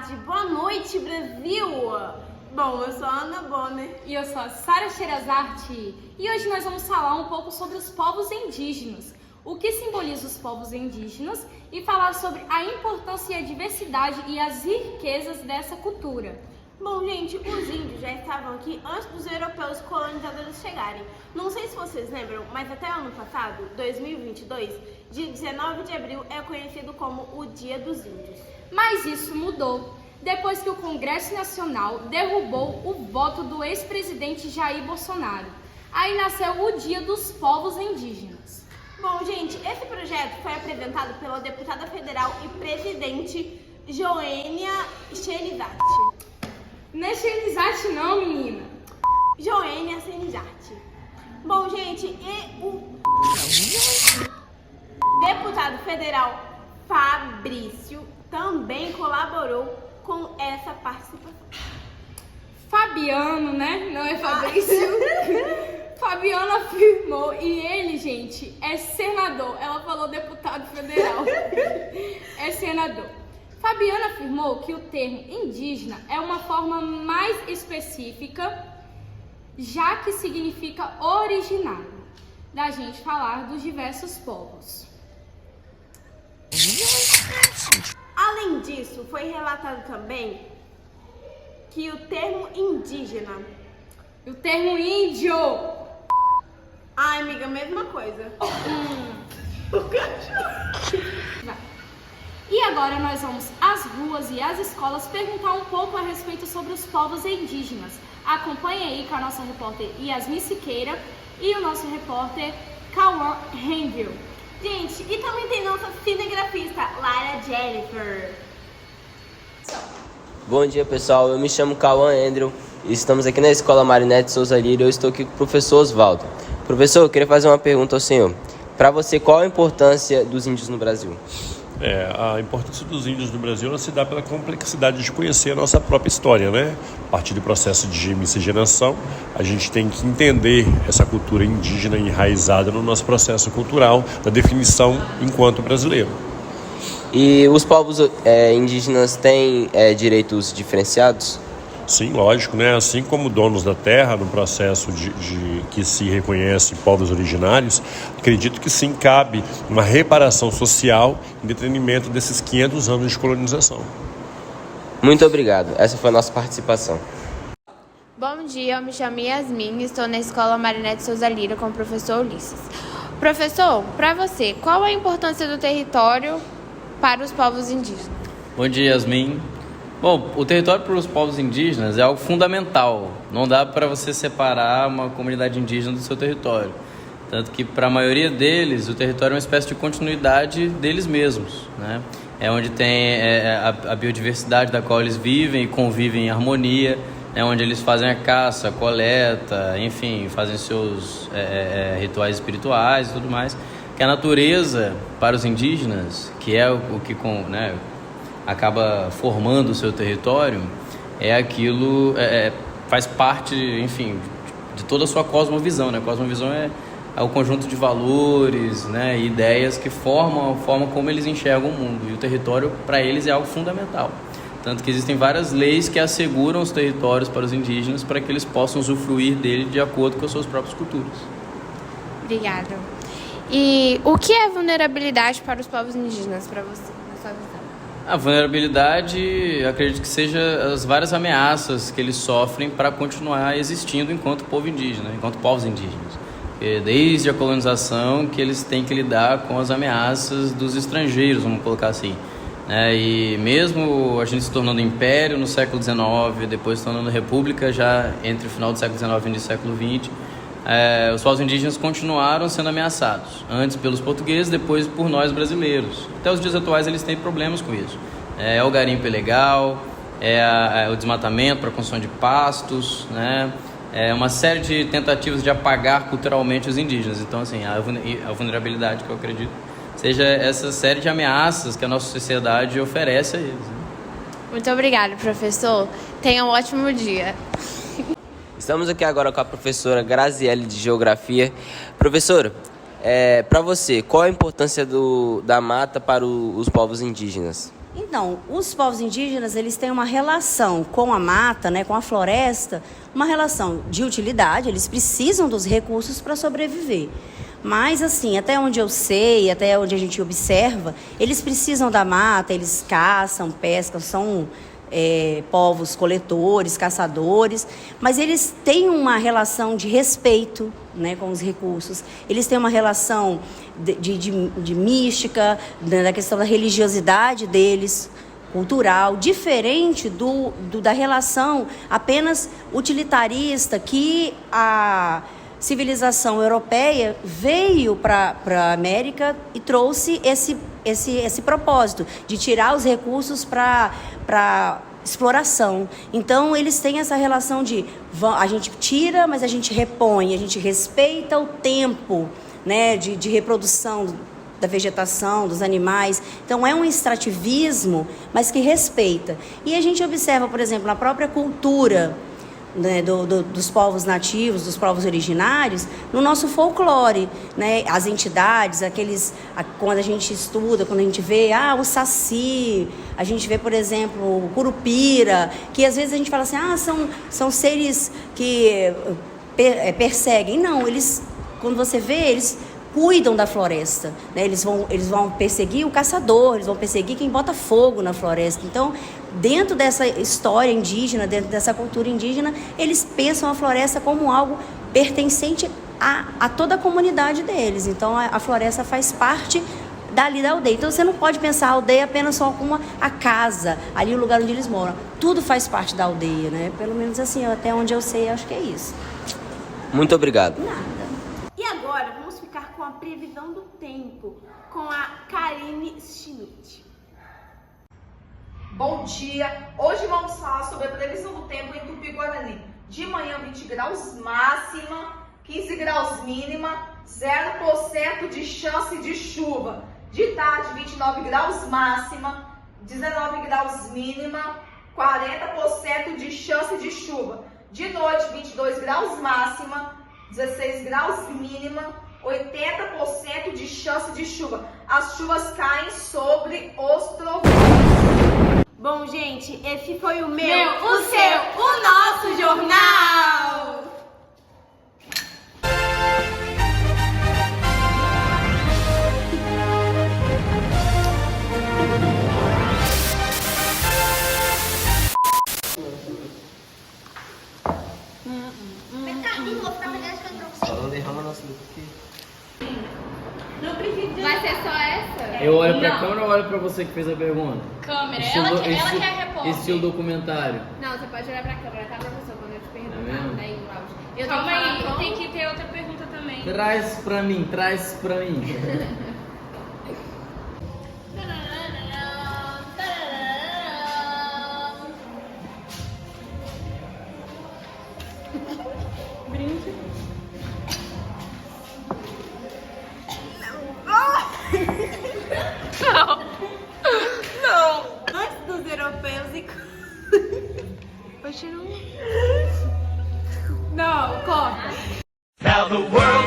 tarde, boa noite, Brasil! Bom, eu sou a Ana Bonner. E eu sou a Sara Sherazade. E hoje nós vamos falar um pouco sobre os povos indígenas, o que simboliza os povos indígenas e falar sobre a importância e a diversidade e as riquezas dessa cultura. Bom, gente, os índios já estavam aqui antes dos europeus colonizadores chegarem. Não sei se vocês lembram, mas até ano passado, 2022, dia 19 de abril é conhecido como o Dia dos Índios. Mas isso mudou depois que o Congresso Nacional derrubou o voto do ex-presidente Jair Bolsonaro. Aí nasceu o Dia dos Povos Indígenas. Bom, gente, esse projeto foi apresentado pela deputada federal e presidente Joênia Sherazade. Não é Sherazade não, menina. Joênia Sherazade. Bom, gente, e o deputado federal Fabrício também colaborou com essa participação. Fabiano, né? Não é Fabrício. Fabiano afirmou, e ele, gente, é senador. Ela falou deputado federal. É senador. Fabiano afirmou que o termo indígena é uma forma mais específica, já que significa originário, da gente falar dos diversos povos. Além disso, foi relatado também que o termo indígena... O termo índio... Ai, amiga, mesma coisa. E agora nós vamos às ruas e às escolas perguntar um pouco a respeito sobre os povos indígenas. Acompanhe aí com a nossa repórter Yasmin Siqueira e o nosso repórter Cauã Rendel. Gente, e também tem nossa cinegrafista, Lara Jennifer. Bom dia, pessoal. Eu me chamo Cauã Andrew e estamos aqui na Escola Marinete Souza Lira e eu estou aqui com o professor Osvaldo. Professor, eu queria fazer uma pergunta ao senhor. Para você, qual a importância dos índios no Brasil? A importância dos índios no Brasil ela se dá pela complexidade de conhecer a nossa própria história, né? A partir do processo de miscigenação, a gente tem que entender essa cultura indígena enraizada no nosso processo cultural, da definição enquanto brasileiro. E os povos indígenas têm direitos diferenciados? Sim, lógico, né? Assim como donos da terra, no processo de que se reconhece povos originários, acredito que sim, cabe uma reparação social em detrimento desses 500 anos de colonização. Muito obrigado. Essa foi a nossa participação. Bom dia, eu me chamo Yasmin e estou na Escola Marinete Souza Lira com o professor Ulisses. Professor, para você, qual a importância do território para os povos indígenas? Bom dia, Yasmin. Bom, o território para os povos indígenas é algo fundamental. Não dá para você separar uma comunidade indígena do seu território. Tanto que, para a maioria deles, o território é uma espécie de continuidade deles mesmos, né? É onde tem a biodiversidade da qual eles vivem e convivem em harmonia, é onde eles fazem a caça, a coleta, enfim, fazem seus rituais espirituais e tudo mais. Que a natureza, para os indígenas, que é o que acaba formando o seu território, é aquilo, faz parte, enfim, de toda a sua cosmovisão, né? A cosmovisão é o conjunto de valores, né, e ideias que formam a forma como eles enxergam o mundo. E o território, para eles, é algo fundamental. Tanto que existem várias leis que asseguram os territórios para os indígenas para que eles possam usufruir dele de acordo com as suas próprias culturas. Obrigada. E o que é vulnerabilidade para os povos indígenas, para você, na sua visão? A vulnerabilidade, acredito que seja as várias ameaças que eles sofrem para continuar existindo enquanto povo indígena, enquanto povos indígenas. Porque desde a colonização que eles têm que lidar com as ameaças dos estrangeiros, vamos colocar assim. E mesmo a gente se tornando império no século XIX, depois se tornando república já entre o final do século XIX e o século XX, os povos indígenas continuaram sendo ameaçados, antes pelos portugueses, depois por nós brasileiros. Até os dias atuais eles têm problemas com isso. É o garimpo ilegal, o desmatamento para a construção de pastos, né? É uma série de tentativas de apagar culturalmente os indígenas. Então, assim, a vulnerabilidade que eu acredito seja essa série de ameaças que a nossa sociedade oferece a eles. Né? Muito obrigada, professor. Tenha um ótimo dia. Estamos aqui agora com a professora Graziele de Geografia. Professora, para você, qual a importância da mata para os povos indígenas? Então, os povos indígenas, eles têm uma relação com a mata, né, com a floresta, uma relação de utilidade, eles precisam dos recursos para sobreviver. Mas, assim, até onde eu sei, até onde a gente observa, eles precisam da mata, eles caçam, pescam, são povos coletores, caçadores, mas eles têm uma relação de respeito, né, com os recursos. Eles têm uma relação de mística, da questão da religiosidade deles, cultural, diferente da relação apenas utilitarista que a civilização europeia veio para a América e trouxe esse propósito de tirar os recursos para exploração. Então, eles têm essa relação de a gente tira, mas a gente repõe, a gente respeita o tempo, né, de reprodução da vegetação, dos animais. Então, é um extrativismo, mas que respeita. E a gente observa, por exemplo, na própria cultura, né, dos povos nativos, dos povos originários, no nosso folclore, né, as entidades, quando a gente estuda, quando a gente vê o saci, a gente vê, por exemplo, o curupira, que às vezes a gente fala assim, são seres que perseguem. Não, quando você vê, eles cuidam da floresta, né? Eles vão perseguir o caçador, eles vão perseguir quem bota fogo na floresta. Então, dentro dessa história indígena, dentro dessa cultura indígena, eles pensam a floresta como algo pertencente a toda a comunidade deles. Então, a floresta faz parte dali da aldeia. Então, você não pode pensar a aldeia apenas só como a casa, ali o lugar onde eles moram. Tudo faz parte da aldeia, né? Pelo menos assim, até onde eu sei, acho que é isso. Muito obrigado. Nada. E agora vamos ficar com a previsão do tempo com a Karine Schmidt. Bom dia! Hoje vamos falar sobre a previsão do tempo em Tupi-Guarani. De manhã 20 graus máxima, 15 graus mínima, 0% de chance de chuva. De tarde 29 graus máxima, 19 graus mínima, 40% de chance de chuva. De noite 22 graus máxima, 16 graus mínima, 80% de chance de chuva. As chuvas caem sobre os trovões. Bom, gente, esse foi o meu, o seu, o nosso jornal! Vai ser só essa? Eu olho pra câmera ou olho pra você que fez a pergunta? Câmera, Estilo- ela que é esti- a repórter. Estilo documentário. Não, você pode olhar pra câmera, tá, professor? Quando eu te perguntar, mesmo? daí o áudio. Eu Calma tenho que aí, falar tem como? que ter outra pergunta também. Traz pra mim, traz pra mim. Antes dos europeus e... Não, corta. Now the world